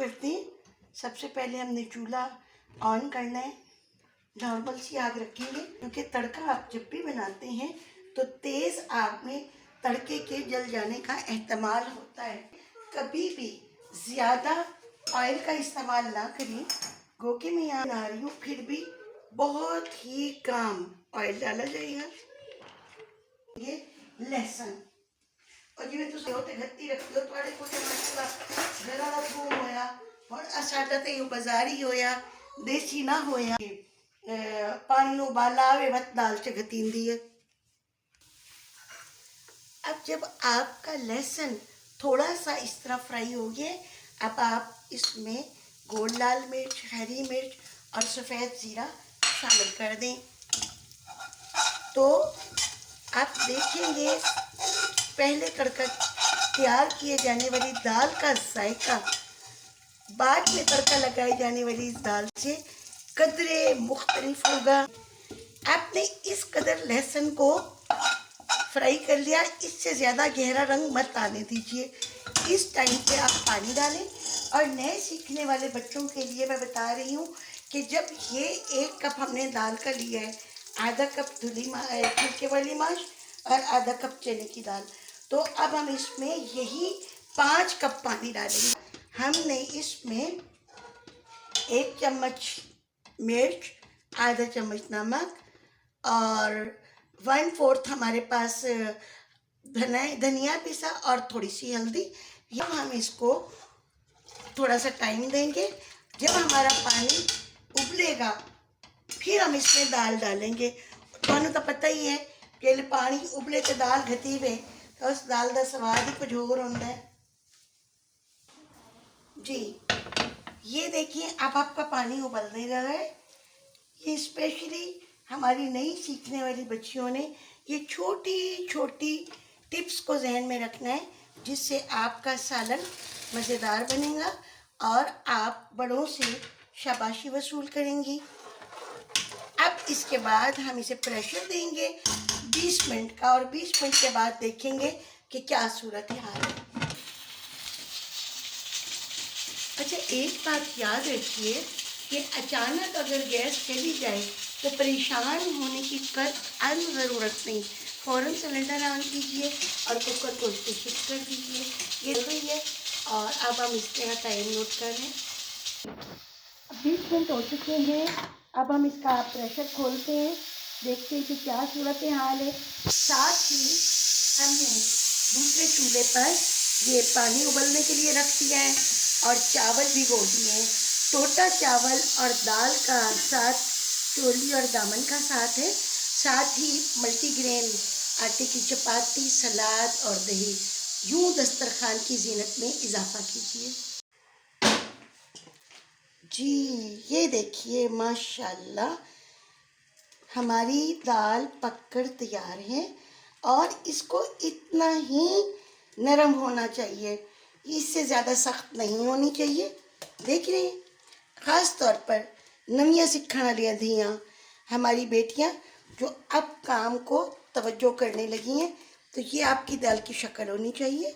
करते हैं। सबसे पहले हमने चूल्हा ऑन करना है, नॉर्मल सी आग रखेंगे क्योंकि तड़का आप जब भी बनाते हैं तो तेज़ आग में तड़के के जल जाने का एहतमाल होता है। कभी भी ज़्यादा ऑयल का इस्तेमाल ना करें। गो के मैं यहाँ बना रही हूँ, फिर भी बहुत ही कम ऑयल डाला जाएगा। ये लहसुन और जिवें तुसीं होते घत्ती रखते हो थोड़े कुछ मसाला घरा दा थूम होया और साडा ते बाजारी होया देसी ना होया। पानी नूं उबाला आवे वत दाल च घतींदी है। अब जब आपका लहसुन थोड़ा सा इस तरह फ्राई हो गया, अब आप इसमें गोल लाल मिर्च, हरी मिर्च और सफ़ेद ज़ीरा शामिल कर दें। तो आप देखेंगे पहले तड़का तैयार किए जाने वाली दाल का जायका बाद में तड़का लगाई जाने वाली इस दाल से कदरे मुख्तलिफ होगा। आपने इस कदर लहसुन को फ्राई कर लिया, इससे ज़्यादा गहरा रंग मत आने दीजिए। इस टाइम पे आप पानी डालें। और नए सीखने वाले बच्चों के लिए मैं बता रही हूँ कि जब ये 1 कप हमने दाल का लिया है, आधा कप छिलके वाली माश और आधा कप चने की दाल, तो अब हम इसमें यही 5 कप पानी डालेंगे। हमने इसमें 1 चम्मच मिर्च, आधा चम्मच नमक और 1/4 हमारे पास धनिया पिसा और थोड़ी सी हल्दी। ये हम इसको थोड़ा सा टाइम देंगे। जब हमारा पानी उबलेगा फिर हम इसमें दाल डालेंगे। तुहानू तो पता ही है कि पानी उबले तो दाल घती वे तो उस दाल का स्वाद ही कुछ होर होता है जी। ये देखिए अब आपका पानी उबलने लगा है। ये स्पेशली हमारी नई सीखने वाली बच्चियों ने ये छोटी छोटी टिप्स को जहन में रखना है, जिससे आपका सालन मज़ेदार बनेगा और आप बड़ों से शाबाशी वसूल करेंगी। अब इसके बाद हम इसे प्रेशर देंगे 20 मिनट का और 20 मिनट के बाद देखेंगे कि क्या सूरत हाल है। अच्छा, एक बात याद रखिए कि अचानक अगर गैस चली जाए तो परेशान होने की कतई ज़रूरत नहीं। फ़ौरन सिलेंडर ऑन कीजिए और कुकर को उससे शिफ्ट कर दीजिए। ये रही है और अब हम इसके यहाँ टाइम नोट कर लें। 20 मिनट हो चुके हैं। अब हम इसका प्रेशर खोलते हैं, देखते हैं कि क्या सूरत हाल है। साथ ही हमने दूसरे चूल्हे पर ये पानी उबलने के लिए रख दिया है और चावल भिगो दिए हैं। टोटा चावल और दाल का साथ चोली और दामन का साथ है। साथ ही मल्टीग्रेन आटे की चपाती, सलाद और दही। यूँ दस्तरखान की जीनत में इजाफा कीजिए जी। ये देखिए माशाल्लाह हमारी दाल पककर तैयार है और इसको इतना ही नरम होना चाहिए, इससे ज़्यादा सख्त नहीं होनी चाहिए। देख रहे हैं, ख़ास तौर पर नवियाँ सीखने वाली धियाँ हमारी बेटियाँ जो अब काम को तवज्जो करने लगी हैं, तो ये आपकी दाल की शक्ल होनी चाहिए।